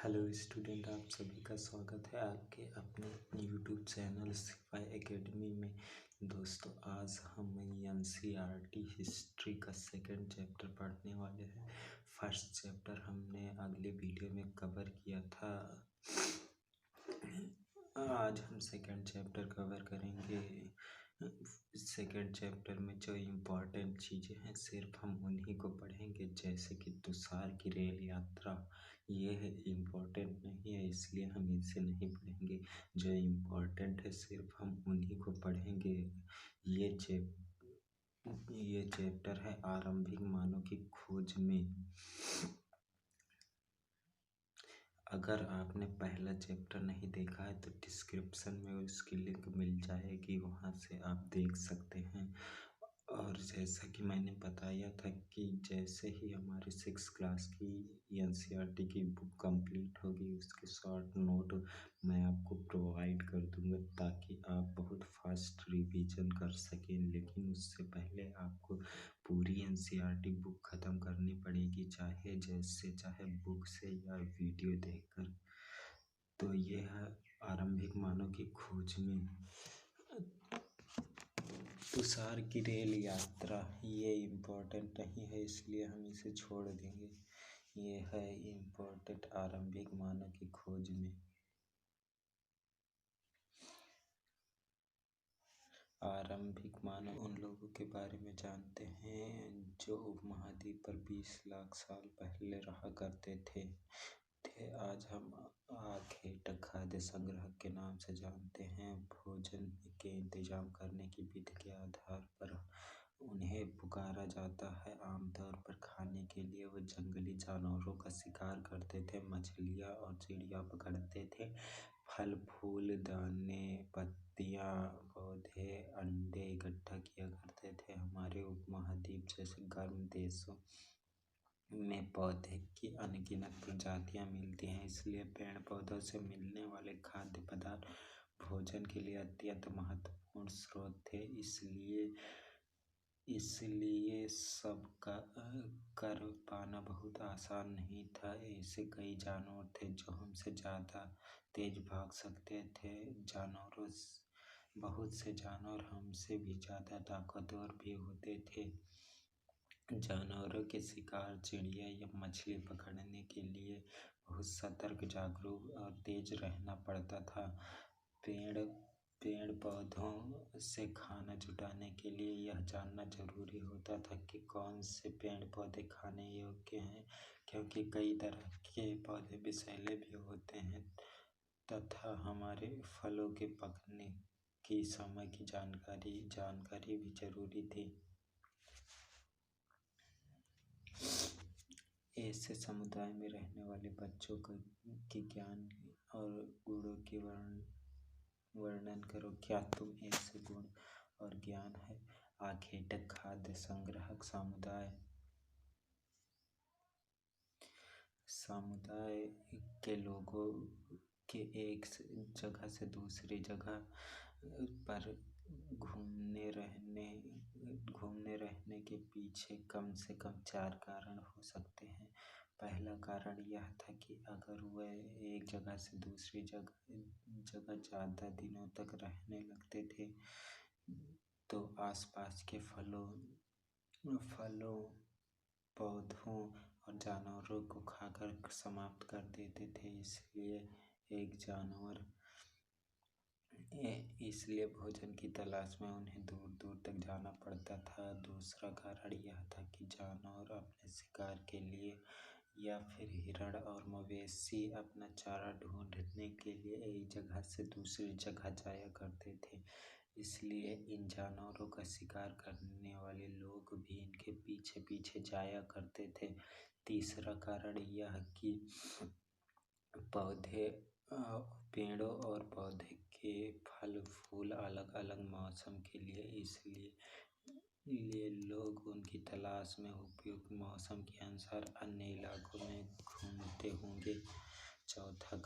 Hello student, आप सभी का स्वागत है आपके अपने यूट्यूब चैनल सिपाही एकेडमी में। दोस्तों, आज हम एनसीईआरटी हिस्ट्री का सेकंड चैप्टर पढ़ने वाले हैं। फर्स्ट चैप्टर हमने अगले वीडियो में कवर किया था। आज हम सेकंड चैप्टर कवर करेंगे। सेकंड चैप्टर में जो इम्पोर्टेंट चीज़ें हैं सिर्फ हम उन्हीं को पढ़ेंगे, जैसे कि तुषार की रेल यात्रा। ये है इम्पोर्टेंट नहीं है, इसलिए हम इसे नहीं पढ़ेंगे। जो इम्पोर्टेंट है सिर्फ हम उन्हीं को पढ़ेंगे। ये चैप्टर है आरंभिक मानव की खोज में। अगर आपने पहला चैप्टर नहीं देखा है तो डिस्क्रिप्शन में उसकी लिंक मिल जाएगी, वहाँ से आप देख सकते हैं। और जैसा कि मैंने बताया था कि जैसे ही हमारे 6 क्लास की एनसीईआरटी की बुक कंप्लीट होगी, उसके शॉर्ट नोट मैं आपको प्रोवाइड कर दूंगा ताकि आप बहुत फास्ट रिवीजन कर सकें। लेकिन उससे पहले आपको पूरी एनसीईआरटी बुक ख़त्म करनी पड़ेगी, चाहे बुक से या वीडियो देखकर। तो ये है आरंभिक मानव की खोज में तुषार की रेल यात्रा। ये इम्पोर्टेंट नहीं है, इसलिए हम इसे छोड़ देंगे। ये है इम्पोर्टेंट आरंभिक मानव की खोज में। आरंभिक मानव उन लोगों के बारे में जानते हैं जो उपमहाद्वीप पर 20 लाख साल पहले रहा करते थे। आज हम आखेटक खाद्य संग्रह के नाम से जानते हैं। भोजन के इंतजाम करने की विधि के आधार पर उन्हें पुकारा जाता है। आमतौर पर खाने के लिए वो जंगली जानवरों का शिकार करते थे, मछलियाँ और चिड़िया पकड़ते थे। फल फूल, दाने, पत्तियाँ, पौधे, अंडे इकट्ठा किया करते थे। हमारे उपमहाद्वीप जैसे गर्म देशों में पौधे की अनगिनत प्रजातियां मिलती हैं, इसलिए पेड़ पौधों से मिलने वाले खाद्य पदार्थ भोजन के लिए अत्यंत महत्वपूर्ण स्रोत थे। इसलिए सबका कर पाना बहुत आसान नहीं था। ऐसे कई जानवर थे जो हमसे ज़्यादा तेज भाग सकते थे। बहुत से जानवर हमसे भी ज़्यादा ताकतवर भी होते थे। जानवरों के शिकार, चिड़िया या मछली पकड़ने के लिए बहुत सतर्क, जागरूक और तेज रहना पड़ता था। पेड़ पौधों से खाना जुटाने के लिए यह जानना जरूरी होता था कि कौन से पेड़ पौधे खाने योग्य हैं, क्योंकि कई तरह के पौधे विषैले भी होते हैं तथा हमारे फलों के पकने की समय की जानकारी भी जरूरी थी। ऐसे समुदाय में रहने वाले बच्चों के ज्ञान और गुणों के वर्णन करो। क्या तुम ऐसे गुण और ज्ञान है? आखेटक खाद्य संग्राहक समुदाय के लोगों के एक जगह से दूसरी जगह पर घूमने रहने के पीछे कम से कम 4 कारण हो सकते हैं। पहला कारण यह था कि अगर वह एक जगह से दूसरी जगह ज़्यादा दिनों तक रहने लगते थे तो आसपास के फलों, पौधों और जानवरों को खाकर समाप्त कर देते थे। इसलिए भोजन की तलाश में उन्हें दूर दूर तक जाना पड़ता था। दूसरा कारण यह था कि जानवर अपने शिकार के लिए या फिर हिरण और मवेशी अपना चारा ढूंढने के लिए एक जगह से दूसरी जगह जाया करते थे, इसलिए इन जानवरों का शिकार करने वाले लोग भी इनके पीछे पीछे जाया करते थे। तीसरा कारण यह कि पेड़ों और पौधे के फल फूल अलग अलग मौसम के लिए, इसलिए लोग उनकी तलाश में उपयुक्त मौसम के अनुसार अन्य इलाकों में घूमते होंगे। चौथा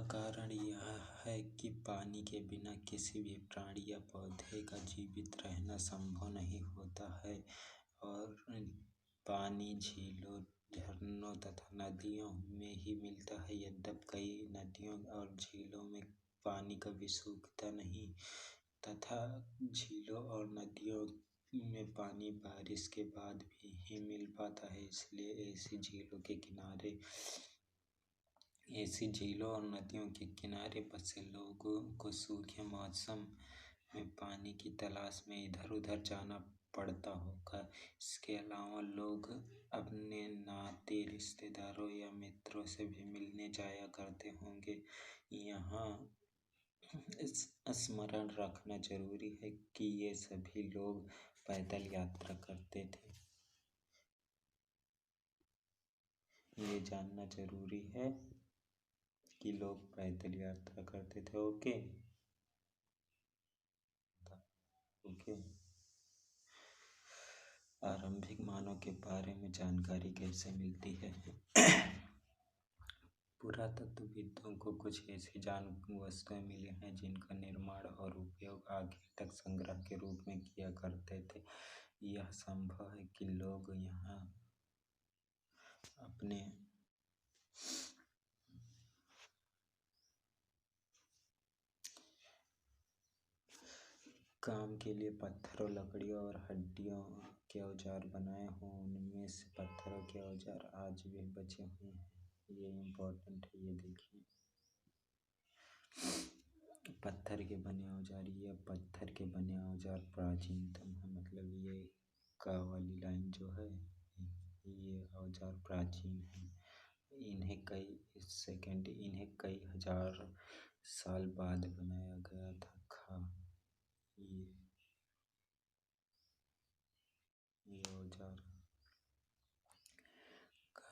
कारण यह है कि पानी के बिना किसी भी प्राणी या पौधे का जीवित रहना संभव नहीं होता है। और पानी झीलों, झरनों तथा नदियों में ही मिलता है। यद्यपि कई नदियों और झीलों में पानी कभी सूखता नहीं तथा झीलों और नदियों में पानी बारिश के बाद भी ही मिल पाता है, इसलिए ऐसी झीलों और नदियों के किनारे बसे लोगों को सूखे मौसम में पानी की तलाश में इधर उधर जाना पड़ता होगा। इसके अलावा लोग अपने नाते रिश्तेदारों या मित्रों से भी मिलने जाया करते होंगे। यहाँ स्मरण रखना जरूरी है कि ये सभी लोग पैदल यात्रा करते थे। ये जानना जरूरी है कि लोग पैदल यात्रा करते थे। Okay okay. आरंभिक मानव के बारे में जानकारी कैसे मिलती है? पुरातत्वविदों को कुछ ऐसी वस्तुएं मिली हैं जिनका निर्माण और उपयोग आखेटक संग्रह के रूप में किया करते थे। यह संभव है कि लोग यहाँ अपने काम के लिए पत्थरों, लकड़ियों और हड्डियों के औजार बनाए हों। उनमें से पत्थरों के औजार आज भी बचे हुए हैं। ये इम्पोर्टेंट है, ये देखिए। पत्थर के बने औजार, ये पत्थर के बने औजार प्राचीनतम है। मतलब ये का वाली लाइन जो है, ये औजार प्राचीन है। इन्हें कई हजार साल बाद बनाया गया था। ये औजार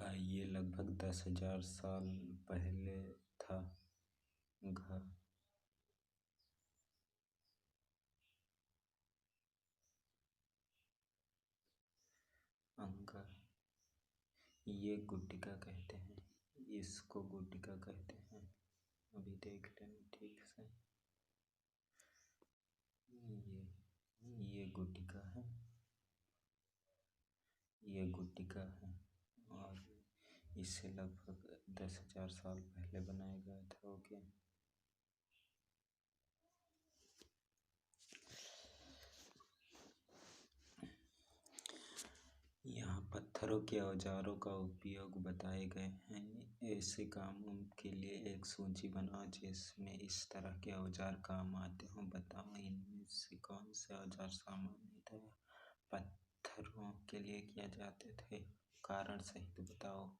ये लगभग 10,000 साल पहले था। अंगा, ये गुटिका कहते हैं, इसको गुटिका कहते हैं। अभी देख लेना ठीक से। ये गुटिका है, ये गुटिका है और इसे लगभग 10,000 साल पहले बनाया गया था। ओके। यहाँ पत्थरों के औजारों का उपयोग बताए गए हैं। ऐसे कामों के लिए एक सूची बनाओ जिसमें इस तरह के औजार काम आते हों। बताओ इनमें से कौन से औजार सामान्यतः पत्थरों के लिए किए जाते थे। कारण सहित बताओ।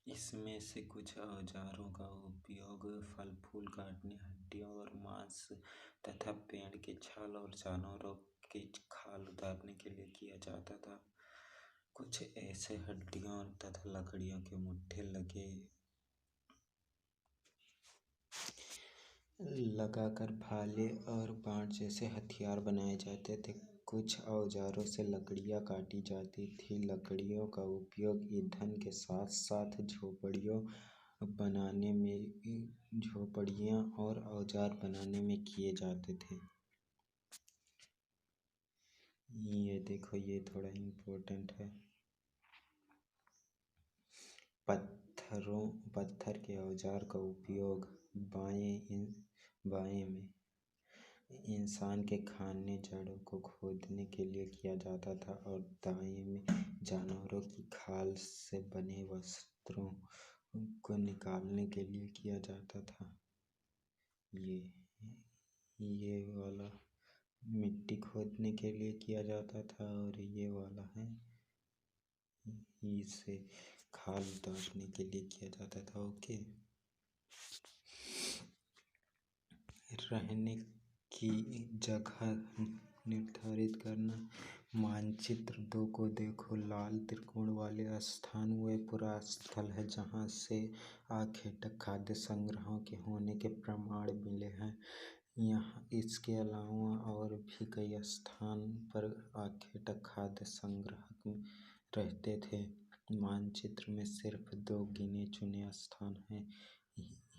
इसमें से कुछ औजारों का उपयोग फल फूल काटने, हड्डियों और मांस तथा पेड़ की छाल और जानवरों की खाल उतारने के लिए किया जाता था। कुछ ऐसे हड्डियों तथा लकड़ियों के मुट्ठे लगाकर भाले और बाण जैसे हथियार बनाए जाते थे। कुछ औजारों से लकड़ियाँ काटी जाती थी। लकड़ियों का उपयोग ईंधन के साथ साथ झोपड़ियाँ और औजार बनाने में किए जाते थे। ये देखो, ये थोड़ा इम्पोर्टेंट है। पत्थर के औजार का उपयोग बाएं में इंसान के खाने जड़ों को खोदने के लिए किया जाता था और दाएं में जानवरों की खाल से बने वस्त्रों को निकालने के लिए किया जाता था। ये वाला मिट्टी खोदने के लिए किया जाता था और ये वाला है, इसे खाल उतारने के लिए किया जाता था। ओके। रहने की जगह निर्धारित करना। मानचित्र 2 को देखो। लाल त्रिकोण वाले स्थान वे पुरास्थल है जहाँ से आखेटक खाद्य संग्रहों के होने के प्रमाण मिले हैं। यहाँ इसके अलावा और भी कई स्थान पर आखेटक खाद्य संग्राहक रहते थे। मानचित्र में सिर्फ 2 गिने चुने स्थान हैं।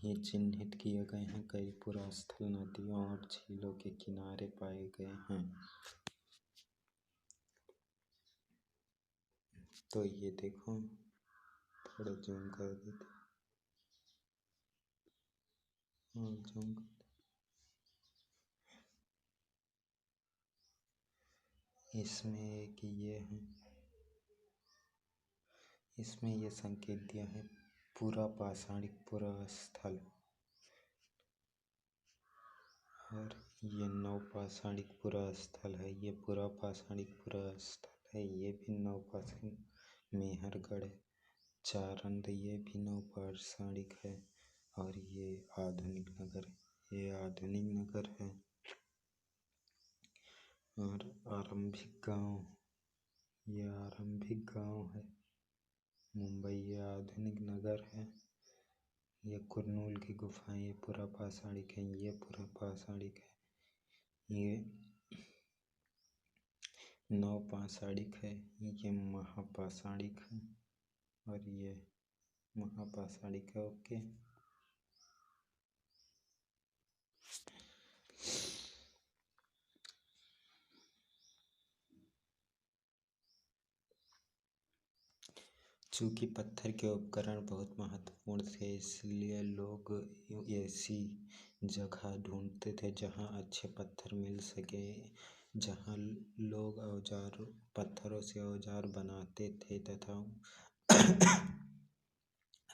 ये चिन्हित किए गए हैं। कई पुरास्थल नदियों और झीलों के किनारे पाए गए हैं। तो ये देखो, थोड़ा जूम कर देते और जूम कर, इसमें एक ये है, इसमें ये संकेत दिया है पूरा पाषाणिक पुरास्थल, और ये नवपाषाणिक पुरास्थल है, ये पूरा पाषाणिक पुरास्थल है, ये भी नवपाषाणिक मेहरगढ़ है, चारंद ये भी नवपाषाणिक है, और ये आधुनिक नगर है, ये आधुनिक नगर है, और आरंभिक गांव, ये आरंभिक गांव है, मुंबई ये आधुनिक नगर है, ये कुरनूल की गुफाएं ये पूरा पाषाणिक है, ये पूरा पाषाणिक है, ये नवपाषाणिक है, ये महापाषाणिक है, और ये महापाषाणिक है। ओके, चूंकि पत्थर के उपकरण बहुत महत्वपूर्ण थे, इसलिए लोग ऐसी जगह ढूंढते थे जहां अच्छे पत्थर मिल सके, जहां लोग पत्थरों से औजार बनाते थे, तथा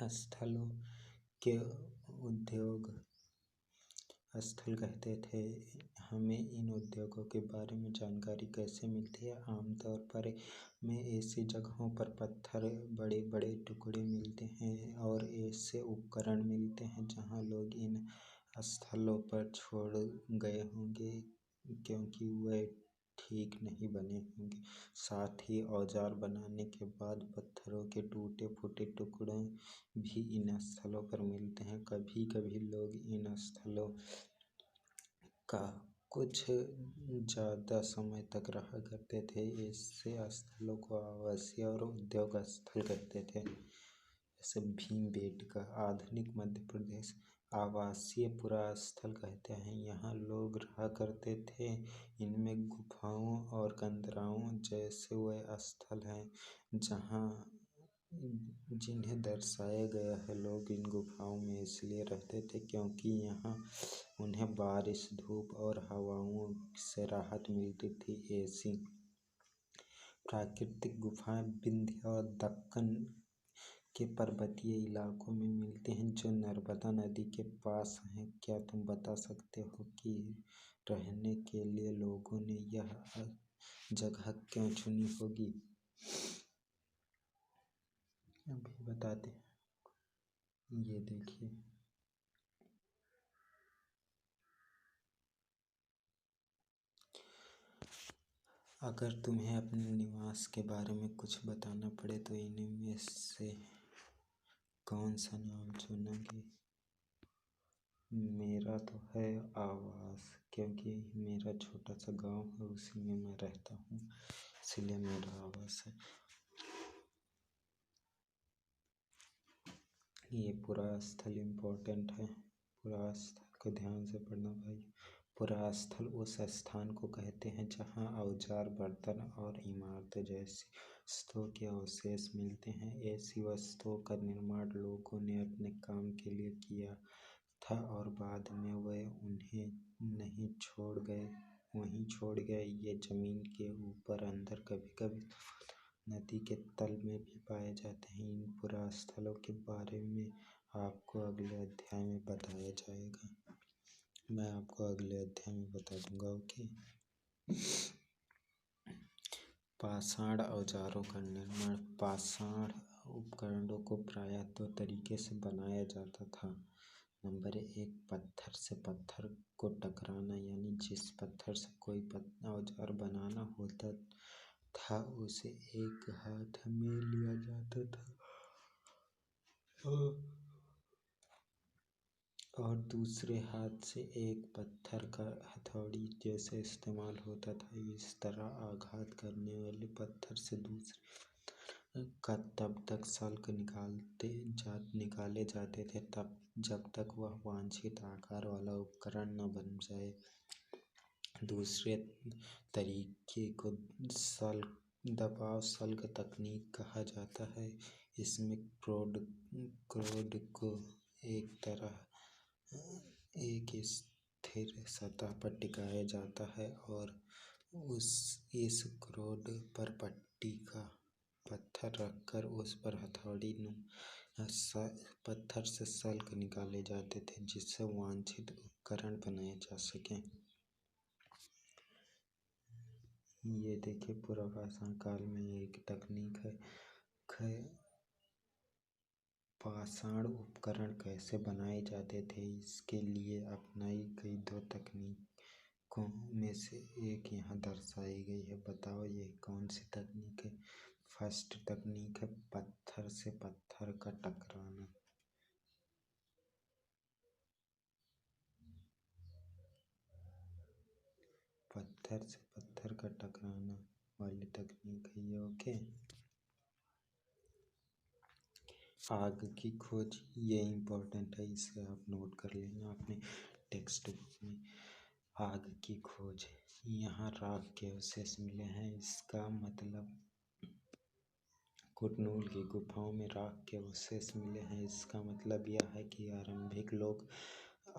स्थलों के उद्योग स्थल कहते थे। हमें इन उद्योगों के बारे में जानकारी कैसे मिलती है? आमतौर पर में ऐसी जगहों पर पत्थर बड़े बड़े टुकड़े मिलते हैं और ऐसे उपकरण मिलते हैं जहां लोग इन स्थलों पर छोड़ गए होंगे क्योंकि वे ठीक नहीं बने होंगे। साथ ही औजार बनाने के बाद पत्थरों के टूटे फूटे टुकड़े भी इन स्थलों पर मिलते हैं। कभी कभी लोग इन स्थलों का कुछ ज़्यादा समय तक रहा करते थे। ऐसे स्थलों को आवासीय और उद्योग स्थल कहते थे। जैसे भीमबेटका आधुनिक मध्य प्रदेश आवासीय पुरास्थल कहते हैं। यहाँ लोग रहा करते थे। इनमें गुफाओं और कंदराओं जैसे वह स्थल हैं जहाँ जिन्हें दर्शाया गया है। लोग इन गुफाओं में इसलिए रहते थे क्योंकि यहाँ उन्हें बारिश, धूप और हवाओं से राहत मिलती थी। ऐसी प्राकृतिक गुफाएं विंध्य और दक्कन के पर्वतीय इलाकों में मिलती हैं जो नर्मदा नदी के पास हैं। क्या तुम बता सकते हो कि रहने के लिए लोगों ने यह जगह क्यों चुनी होगी? अभी बताते हैं। ये देखिए, अगर तुम्हें अपने निवास के बारे में कुछ बताना पड़े तो इनमें से कौन सा नाम चुनोगे? मेरा तो है आवास, क्योंकि मेरा छोटा सा गांव है, उसी में मैं रहता हूँ, इसलिए मेरा आवास है। ये पुरास्थल इम्पोर्टेंट है। पुरास्थल को ध्यान से पढ़ना भाई। पुरास्थल उस स्थान को कहते हैं जहाँ औजार, बर्तन और इमारतें जैसी वस्तुओं के अवशेष मिलते हैं। ऐसी वस्तुओं का निर्माण लोगों ने अपने काम के लिए किया था और बाद में वे उन्हें वहीं छोड़ गए। ये जमीन के ऊपर, अंदर, कभी कभी नदी के तल में भी पाए जाते हैं। इन पुरास्थलों के बारे में आपको अगले अध्याय में बताया जाएगा। मैं आपको अगले अध्याय में बता दूंगा। ओके। पाषाण औजारों का निर्माण। पाषाण उपकरणों को प्रायः दो तरीके से बनाया जाता था। नंबर 1, पत्थर से पत्थर को टकराना, यानी जिस पत्थर से कोई औजार बनाना होता था उसे एक हाथ में लिया जाता था और दूसरे हाथ से एक पत्थर का हथौड़ी जैसे इस्तेमाल होता था। इस तरह आघात करने वाले पत्थर से दूसरे पत्थर का तब तक शल्क निकाले जाते थे जब तक वह वांछित आकार वाला उपकरण न बन जाए। दूसरे तरीके को शल्क दबाव शल्क तकनीक कहा जाता है। इसमें क्रोड को एक स्थिर सतह पर टिकाया जाता है और इस क्रोड पर पट्टी का पत्थर रखकर उस पर हथौड़ी पत्थर से शल्क निकाले जाते थे जिससे वांछित उपकरण बनाए जा सकें। ये देखिए पुरापाषाण काल में एक तकनीक है। पाषाण उपकरण कैसे बनाए जाते थे, इसके लिए अपनाई गई 2 तकनीकों में से एक यहाँ दर्शाई गई है। बताओ ये कौन सी तकनीक है। फर्स्ट तकनीक है पत्थर से पत्थर का टकराना। पत्थर से पत्थर का टकराना वाली तकनीक है ये। ओके। आग की खोज, ये इम्पोर्टेंट है, इसे आप नोट कर लेना अपने टेक्स्ट बुक में। आग की खोज, यहाँ राख के अवशेष मिले हैं। इसका मतलब कुरनूल की गुफाओं में राख के अवशेष मिले हैं। इसका मतलब यह है कि आरंभिक लोग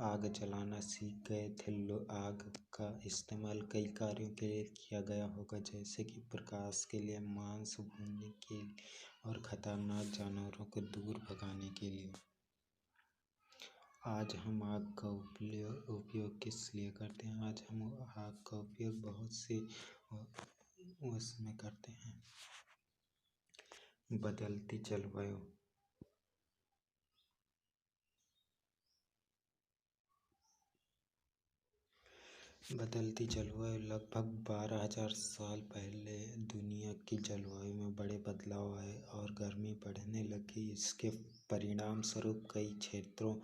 आग जलाना सीख गए थे। आग का इस्तेमाल कई कार्यों के लिए किया गया होगा, जैसे कि प्रकाश के लिए, मांस भूनने के लिए और खतरनाक जानवरों को दूर भगाने के लिए। आज हम आग का उपयोग किस लिए करते हैं। आज हम आग का उपयोग बहुत से उसमें करते हैं। बदलती जलवायु, लगभग 12,000 साल पहले दुनिया की जलवायु में बड़े बदलाव आए और गर्मी बढ़ने लगी। इसके परिणाम स्वरूप कई क्षेत्रों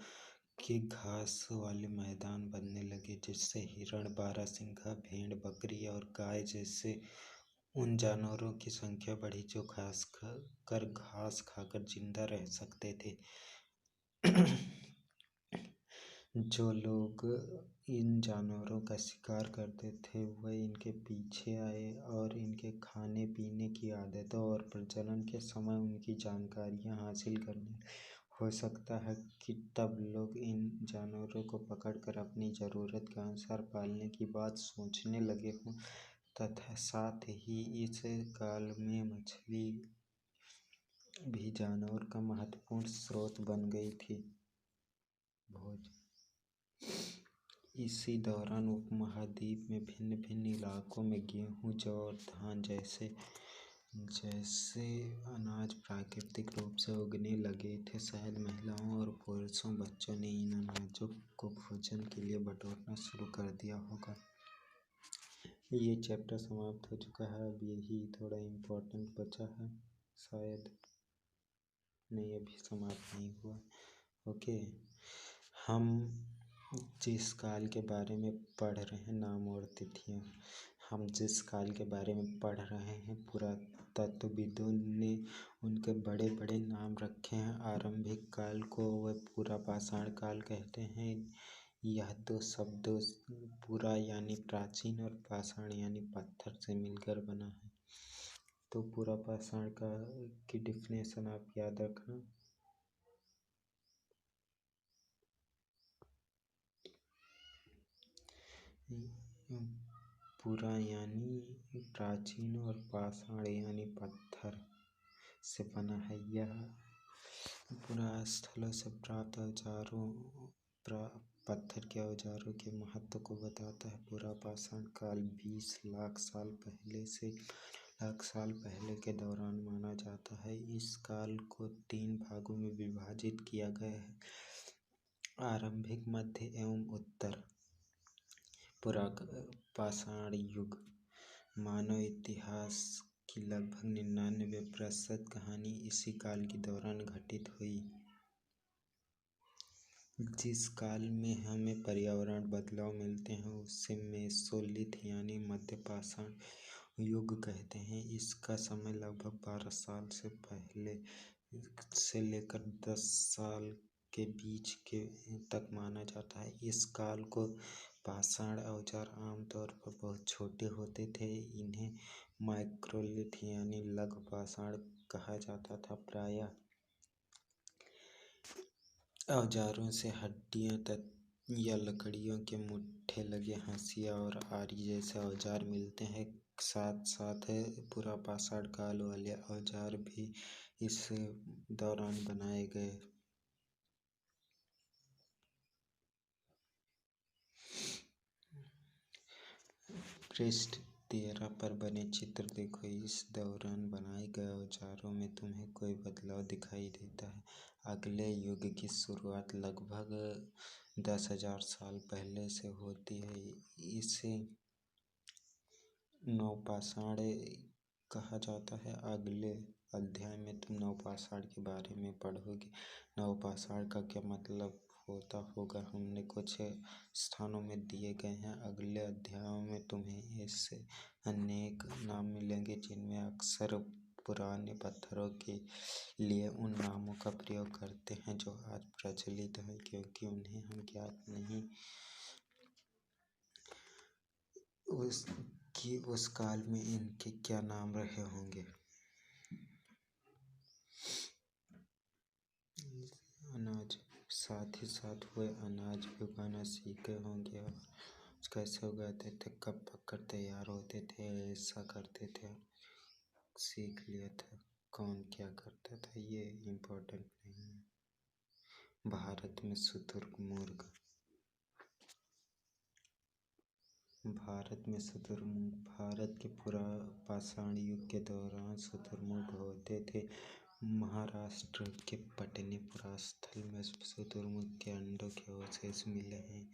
के घास वाले मैदान बनने लगे, जिससे हिरण, बारहसिंगा, भेड़, बकरी और गाय जैसे उन जानवरों की संख्या बढ़ी जो खासकर घास खाकर जिंदा रह सकते थे। जो लोग इन जानवरों का शिकार करते थे वह इनके पीछे आए और इनके खाने पीने की आदतों और प्रजनन के समय उनकी जानकारियां हासिल करने। हो सकता है कि तब लोग इन जानवरों को पकड़कर अपनी ज़रूरत के अनुसार पालने की बात सोचने लगे हों, तथा साथ ही इस काल में मछली भी जानवर का महत्वपूर्ण स्रोत बन गई थी। भोज, इसी दौरान उपमहाद्वीप में भिन्न भिन्न इलाकों में गेहूं, जौ और धान जैसे अनाज प्राकृतिक रूप से उगने लगे थे। शायद महिलाओं और पुरुषों, बच्चों ने इन अनाजों को भोजन के लिए बटोरना शुरू कर दिया होगा। ये चैप्टर समाप्त हो चुका है। अब यही थोड़ा इम्पोर्टेंट बचा है, शायद नहीं, अभी समाप्त नहीं हुआ। ओके, हम जिस काल के बारे में पढ़ रहे हैं, नाम और तिथियाँ, हम जिस काल के बारे में पढ़ रहे हैं, पुरातत्वविदों ने उनके बड़े बड़े नाम रखे हैं। आरंभिक काल को वह पुरापाषाण काल कहते हैं। यह 2 शब्दों पुरा यानी प्राचीन और पाषाण यानी पत्थर से मिलकर बना है। तो पुरापाषाण का की डिफिनेशन आप याद रखना। पुरा यानी प्राचीन और पाषाण यानी पत्थर से बना है। यह पुरा स्थलों से प्राप्त पत्थर के औजारों के महत्व को बताता है। पुरापाषाण काल 20 लाख साल पहले से लाख साल पहले के दौरान माना जाता है। इस काल को 3 भागों में विभाजित किया गया है: आरंभिक, मध्य एवं उत्तर। पुरापाषाण युग, मानव इतिहास की लगभग 99% कहानी इसी काल के दौरान घटित हुई। जिस काल में हमें पर्यावरण बदलाव मिलते हैं उसे मेसोलिथ यानी मध्य पाषाण युग कहते हैं। इसका समय लगभग 12 साल से पहले से लेकर 10 साल के बीच के तक माना जाता है। इस काल को पाषाण औजार आमतौर पर बहुत छोटे होते थे। इन्हें माइक्रोलिथ यानी लघु पाषाण कहा जाता था। प्रायः औजारों से हड्डियां या लकड़ियों के मुट्ठे लगे हंसिया और आरी जैसे औजार मिलते हैं। साथ साथ पुरापाषाण काल वाले औजार भी इस दौरान बनाए गए। पृष्ठ 13 पर बने चित्र देखो। इस दौरान बनाए गए औजारों में तुम्हें कोई बदलाव दिखाई देता है? अगले युग की शुरुआत लगभग 10,000 साल पहले से होती है। इसे नवपाषाण कहा जाता है। अगले अध्याय में तुम नवपाषाण के बारे में पढ़ोगे। नवपाषाण का क्या मतलब होता होगा, हमने कुछ स्थानों में दिए गए हैं। अगले अध्यायों में तुम्हें इससे अनेक नाम मिलेंगे, जिनमें अक्सर पुराने पत्थरों के लिए उन नामों का प्रयोग करते हैं जो आज प्रचलित हैं, क्योंकि उन्हें हम ज्ञात नहीं कि उस काल में इनके क्या नाम रहे होंगे। अनाज, साथ ही साथ वे अनाज भी उगाना सीख गए होंगे और कैसे उगाते थे, कब पककर तैयार होते थे, ऐसा करते थे, सीख लिया था। कौन क्या करता था ये इम्पोर्टेंट नहीं है। भारत में शुतुरमुर्ग। भारत के पुरापाषाण युग के दौरान शुतुरमुर्ग होते थे। महाराष्ट्र के पटने पुरास्थल में शुतुरमुर्ग के अंडों के अवशेष मिले हैं।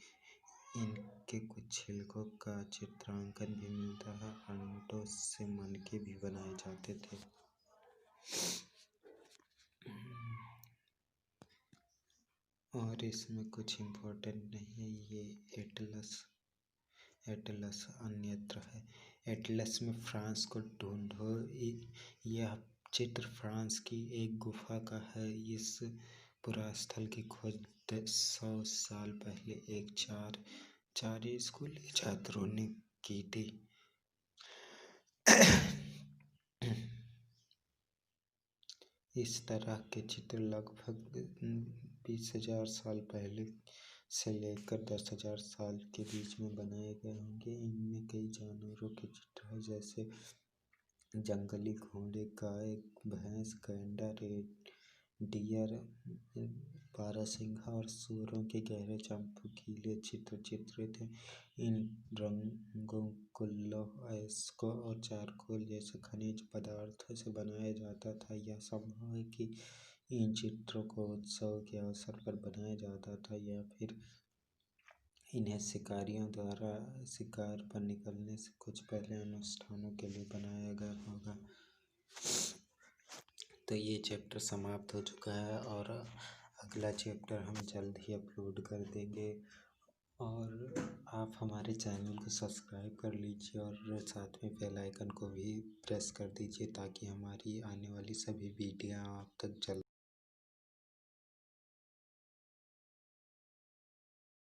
इनके कुछ छिलकों का चित्रांकन भी मिलता है। अंडों से मनके भी बनाए जाते थे। और इसमें कुछ इम्पोर्टेंट नहीं है। ये एटलस अन्यत्र है। एटलस में फ्रांस को ढूंढो। यह चित्र फ्रांस की एक गुफा का है। इस पुरास्थल की खोज 100 साल पहले एक चार स्कूली छात्रों ने की थी। इस तरह के चित्र लगभग 20,000 साल पहले से लेकर 10,000 साल के बीच में बनाए गए होंगे। इनमें कई जानवरों के चित्र हैं, जैसे जंगली घोड़े, गाय, भैंस, गैंडा, डियर, बारहसिंघा और सूअरों के गहरे चमकीले चित्र चित्रित हैं। इन रंगों को लौह अयस्क और चारकोल जैसे खनिज पदार्थों से बनाया जाता था। यह संभव है कि इन चित्रों को उत्सव के अवसर पर बनाया जाता था या फिर इन्हें शिकारियों द्वारा शिकार पर निकलने से कुछ पहले अनुष्ठानों के लिए बनाया गया होगा। तो ये चैप्टर समाप्त हो चुका है और अगला चैप्टर हम जल्द ही अपलोड कर देंगे। और आप हमारे चैनल को सब्सक्राइब कर लीजिए और साथ में बेल आइकन को भी प्रेस कर दीजिए, ताकि हमारी आने वाली सभी वीडियो आप तक जल्द